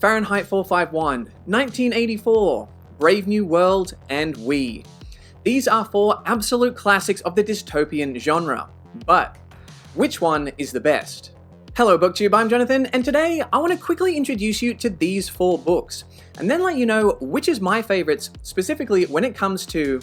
Fahrenheit 451, 1984, Brave New World, and We. These are four absolute classics of the dystopian genre. But which one is the best? Hello BookTube, I'm Jonathan, and today I want to quickly introduce you to these four books, and then let you know which is my favorites, specifically when it comes to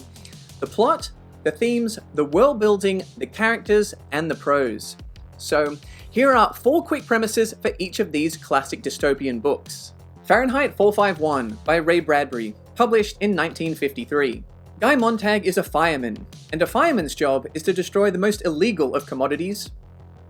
the plot, the themes, the world building, the characters, and the prose. So here are four quick premises for each of these classic dystopian books. Fahrenheit 451 by Ray Bradbury, published in 1953. Guy Montag is a fireman, and a fireman's job is to destroy the most illegal of commodities,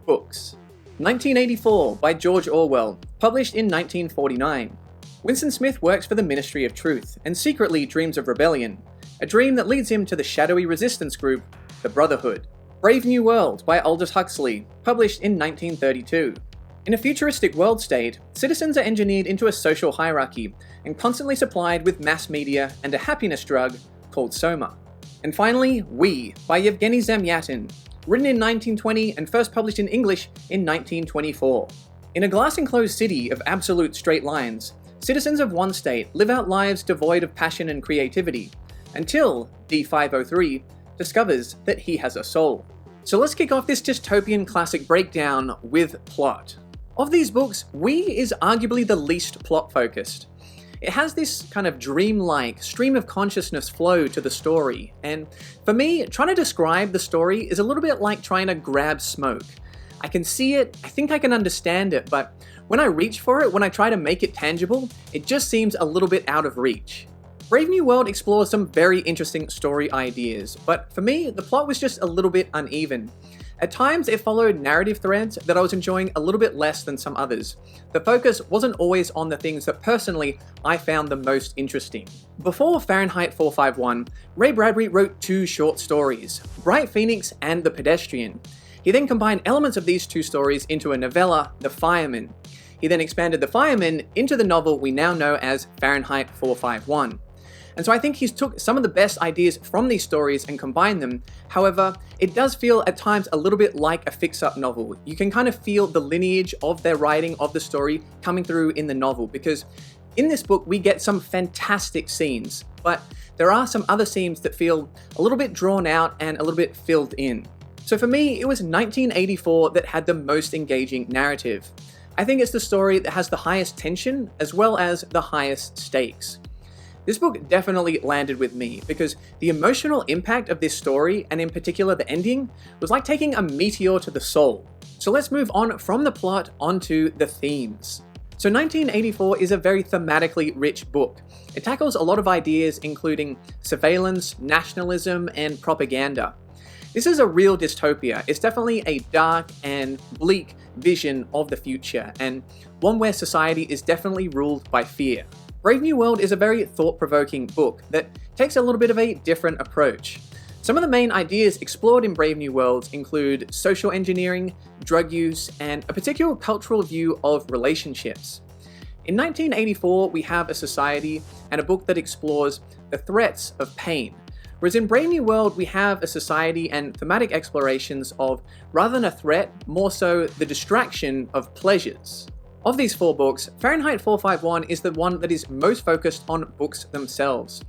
books. 1984 by George Orwell, published in 1949. Winston Smith works for the Ministry of Truth and secretly dreams of rebellion, a dream that leads him to the shadowy resistance group, the Brotherhood. Brave New World by Aldous Huxley, published in 1932. In a futuristic world state, citizens are engineered into a social hierarchy and constantly supplied with mass media and a happiness drug called Soma. And finally, We by Yevgeny Zamyatin, written in 1920 and first published in English in 1924. In a glass-enclosed city of absolute straight lines, citizens of one state live out lives devoid of passion and creativity, until D503 discovers that he has a soul. So let's kick off this dystopian classic breakdown with plot. Of these books, We is arguably the least plot-focused. It has this kind of dreamlike, stream of consciousness flow to the story, and for me, trying to describe the story is a little bit like trying to grab smoke. I can see it, I think I can understand it, but when I reach for it, when I try to make it tangible, it just seems a little bit out of reach. Brave New World explores some very interesting story ideas, but for me, the plot was just a little bit uneven. At times, it followed narrative threads that I was enjoying a little bit less than some others. The focus wasn't always on the things that personally I found the most interesting. Before Fahrenheit 451, Ray Bradbury wrote two short stories, Bright Phoenix and The Pedestrian. He then combined elements of these two stories into a novella, The Fireman. He then expanded The Fireman into the novel we now know as Fahrenheit 451. And so I think he's took some of the best ideas from these stories and combined them. However, it does feel at times a little bit like a fix-up novel. You can kind of feel the lineage of their writing of the story coming through in the novel, because in this book we get some fantastic scenes, but there are some other scenes that feel a little bit drawn out and a little bit filled in. So for me, it was 1984 that had the most engaging narrative. I think it's the story that has the highest tension as well as the highest stakes. This book definitely landed with me because the emotional impact of this story, and in particular the ending, was like taking a meteor to the soul. So let's move on from the plot onto the themes. So 1984 is a very thematically rich book. It tackles a lot of ideas including surveillance, nationalism, and propaganda. This is a real dystopia. It's definitely a dark and bleak vision of the future, and one where society is definitely ruled by fear. Brave New World is a very thought-provoking book that takes a little bit of a different approach. Some of the main ideas explored in Brave New World include social engineering, drug use, and a particular cultural view of relationships. In 1984, we have a society and a book that explores the threats of pain, whereas in Brave New World, we have a society and thematic explorations of, rather than a threat, more so the distraction of pleasures. Of these four books, Fahrenheit 451 is the one that is most focused on books themselves.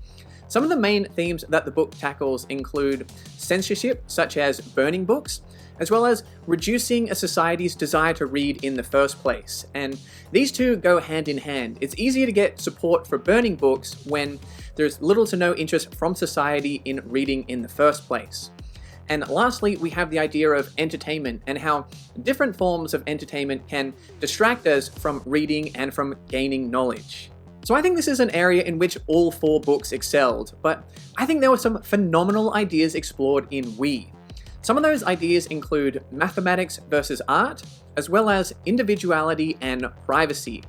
Some of the main themes that the book tackles include censorship, such as burning books, as well as reducing a society's desire to read in the first place. And these two go hand in hand. It's easier to get support for burning books when there's little to no interest from society in reading in the first place. And lastly, we have the idea of entertainment and how different forms of entertainment can distract us from reading and from gaining knowledge. So I think this is an area in which all four books excelled, but I think there were some phenomenal ideas explored in We. Some of those ideas include mathematics versus art, as well as individuality and privacy.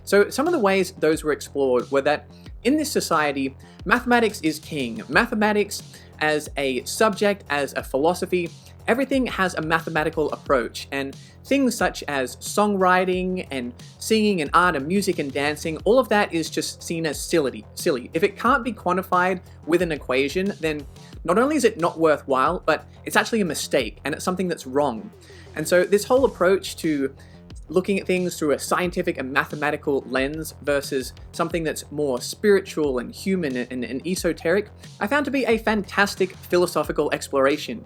So some of the ways those were explored were that in this society, mathematics is king. Mathematics as a subject, as a philosophy, everything has a mathematical approach, and things such as songwriting and singing and art and music and dancing, all of that is just seen as silly. If it can't be quantified with an equation, then not only is it not worthwhile, but it's actually a mistake and it's something that's wrong. And so this whole approach to looking at things through a scientific and mathematical lens versus something that's more spiritual and human and esoteric, I found to be a fantastic philosophical exploration.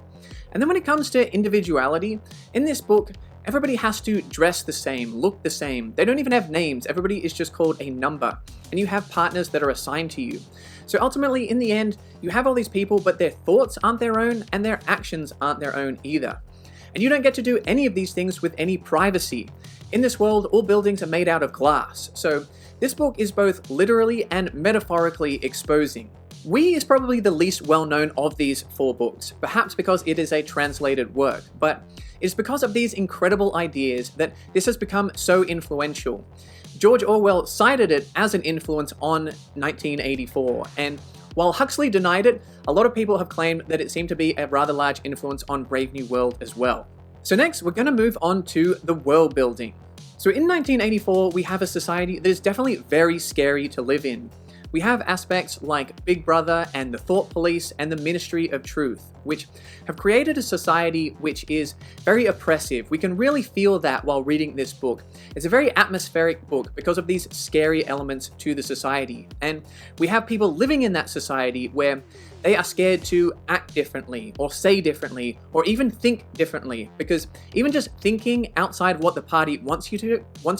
And then when it comes to individuality, in this book, everybody has to dress the same, look the same. They don't even have names. Everybody is just called a number. And you have partners that are assigned to you. So ultimately, in the end, you have all these people, but their thoughts aren't their own and their actions aren't their own either. And you don't get to do any of these things with any privacy. In this world, all buildings are made out of glass. So this book is both literally and metaphorically exposing. We is probably the least well-known of these 4 books, perhaps because it is a translated work, but it's because of these incredible ideas that this has become so influential. George Orwell cited it as an influence on 1984, and while Huxley denied it, a lot of people have claimed that it seemed to be a rather large influence on Brave New World as well. So next, we're going to move on to the world building. So in 1984, we have a society that is definitely very scary to live in. We have aspects like Big Brother and the Thought Police and the Ministry of Truth, which have created a society which is very oppressive. We can really feel that while reading this book. It's a very atmospheric book because of these scary elements to the society. And we have people living in that society where they are scared to act differently, or say differently, or even think differently, because even just thinking outside what the party wants you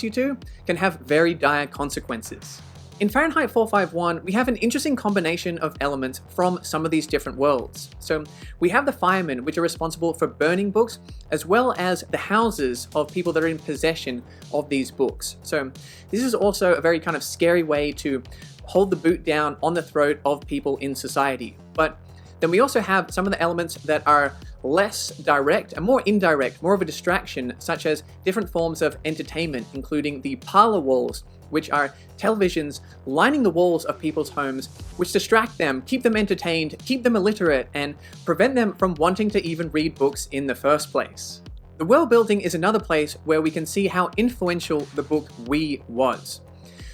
to can have very dire consequences. In Fahrenheit 451, we have an interesting combination of elements from some of these different worlds. So we have the firemen, which are responsible for burning books, as well as the houses of people that are in possession of these books. So this is also a very kind of scary way to hold the boot down on the throat of people in society. But then we also have some of the elements that are less direct and more indirect, more of a distraction, such as different forms of entertainment, including the parlor walls, which are televisions lining the walls of people's homes, which distract them, keep them entertained, keep them illiterate, and prevent them from wanting to even read books in the first place. The world building is another place where we can see how influential the book We was.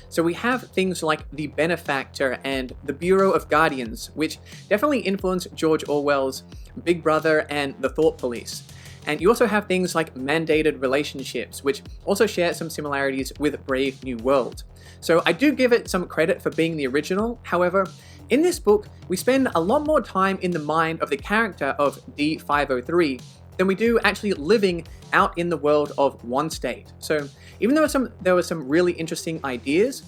So we have things like the Benefactor and the Bureau of Guardians, which definitely influenced George Orwell's Big Brother and the Thought Police. And you also have things like mandated relationships, which also share some similarities with Brave New World. So I do give it some credit for being the original. However, in this book, we spend a lot more time in the mind of the character of D503 than we do actually living out in the world of One State. So even though there were some really interesting ideas,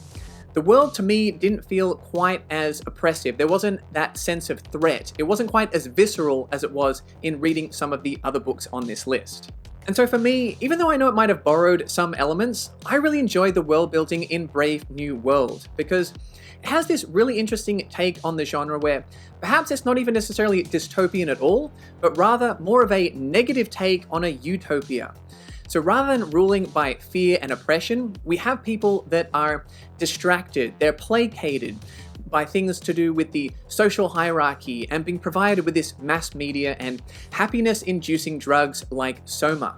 the world to me didn't feel quite as oppressive. There wasn't that sense of threat. It wasn't quite as visceral as it was in reading some of the other books on this list. And so for me, even though I know it might have borrowed some elements, I really enjoyed the world building in Brave New World because it has this really interesting take on the genre where perhaps it's not even necessarily dystopian at all, but rather more of a negative take on a utopia. So rather than ruling by fear and oppression, we have people that are distracted, they're placated by things to do with the social hierarchy and being provided with this mass media and happiness-inducing drugs like Soma.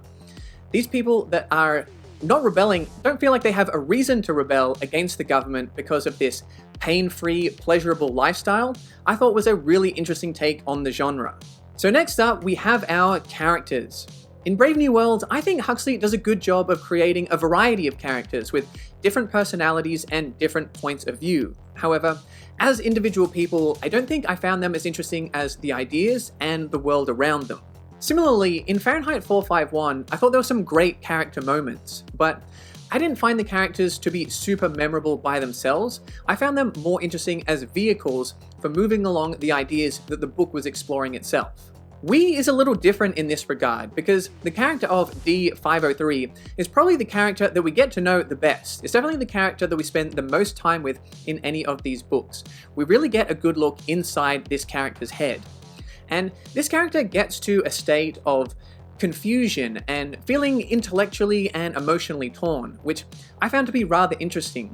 These people that are not rebelling don't feel like they have a reason to rebel against the government because of this pain-free, pleasurable lifestyle. I thought was a really interesting take on the genre. So next up, we have our characters. In Brave New World, I think Huxley does a good job of creating a variety of characters with different personalities and different points of view. However, as individual people, I don't think I found them as interesting as the ideas and the world around them. Similarly, in Fahrenheit 451, I thought there were some great character moments, but I didn't find the characters to be super memorable by themselves. I found them more interesting as vehicles for moving along the ideas that the book was exploring itself. We is a little different in this regard because the character of D503 is probably the character that we get to know the best. It's definitely the character that we spend the most time with in any of these books. We really get a good look inside this character's head. And this character gets to a state of confusion and feeling intellectually and emotionally torn, which I found to be rather interesting.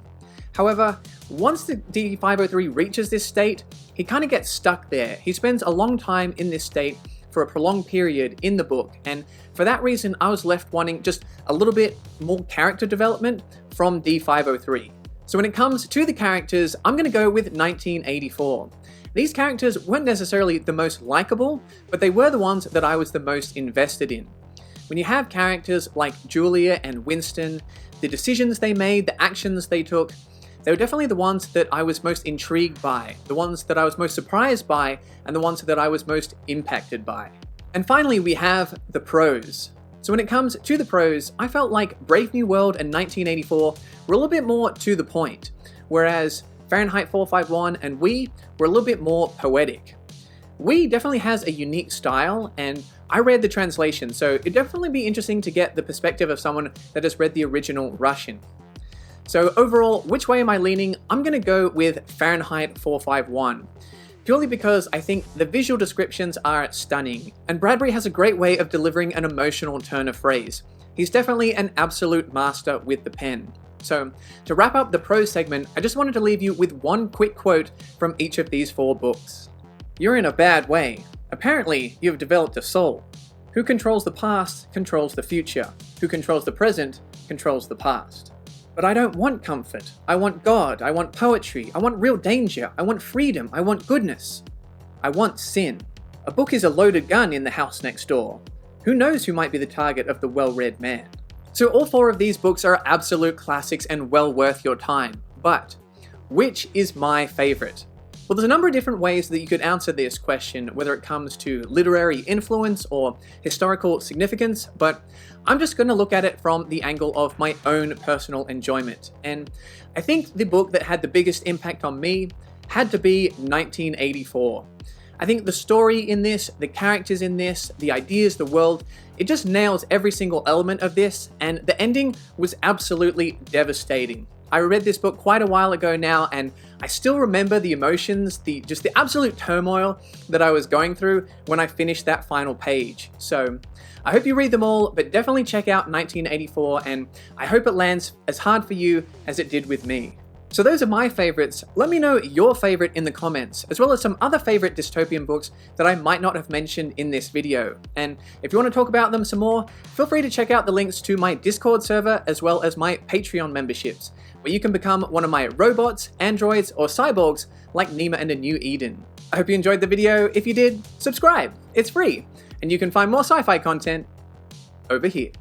However, once the D503 reaches this state, he kind of gets stuck there. He spends a long time in this state for a prolonged period in the book, and for that reason I was left wanting just a little bit more character development from D503. So when it comes to the characters, I'm going to go with 1984. These characters weren't necessarily the most likable, but they were the ones that I was the most invested in. when you have characters like Julia and Winston, the decisions they made, the actions they took, they were definitely the ones that I was most intrigued by, the ones that I was most surprised by, and the ones that I was most impacted by. And finally, we have the prose. So when it comes to the prose, I felt like Brave New World and 1984 were a little bit more to the point, whereas Fahrenheit 451 and We were a little bit more poetic. We definitely has a unique style, and I read the translation, so it'd definitely be interesting to get the perspective of someone that has read the original Russian. So overall, which way am I leaning? I'm going to go with Fahrenheit 451. Purely because I think the visual descriptions are stunning, and Bradbury has a great way of delivering an emotional turn of phrase. He's definitely an absolute master with the pen. So, to wrap up the prose segment, I just wanted to leave you with one quick quote from each of these 4 books. "You're in a bad way. Apparently, you've developed a soul. Who controls the past controls the future. Who controls the present controls the past. But I don't want comfort. I want God. I want poetry. I want real danger. I want freedom. I want goodness. I want sin. A book is a loaded gun in the house next door. Who knows who might be the target of the well-read man?" So all 4 of these books are absolute classics and well worth your time. But which is my favorite? Well, there's a number of different ways that you could answer this question, whether it comes to literary influence or historical significance, but I'm just going to look at it from the angle of my own personal enjoyment. And I think the book that had the biggest impact on me had to be 1984. I think the story in this, the characters in this, the ideas, the world, it just nails every single element of this, and the ending was absolutely devastating. I read this book quite a while ago now, and I still remember the emotions, the absolute turmoil that I was going through when I finished that final page. So I hope you read them all, but definitely check out 1984, and I hope it lands as hard for you as it did with me. So those are my favorites. Let me know your favorite in the comments, as well as some other favorite dystopian books that I might not have mentioned in this video. And if you want to talk about them some more, feel free to check out the links to my Discord server as well as my Patreon memberships, where you can become one of my robots, androids, or cyborgs like Nima and a New Eden. I hope you enjoyed the video. If you did, subscribe. It's free. And you can find more sci-fi content over here.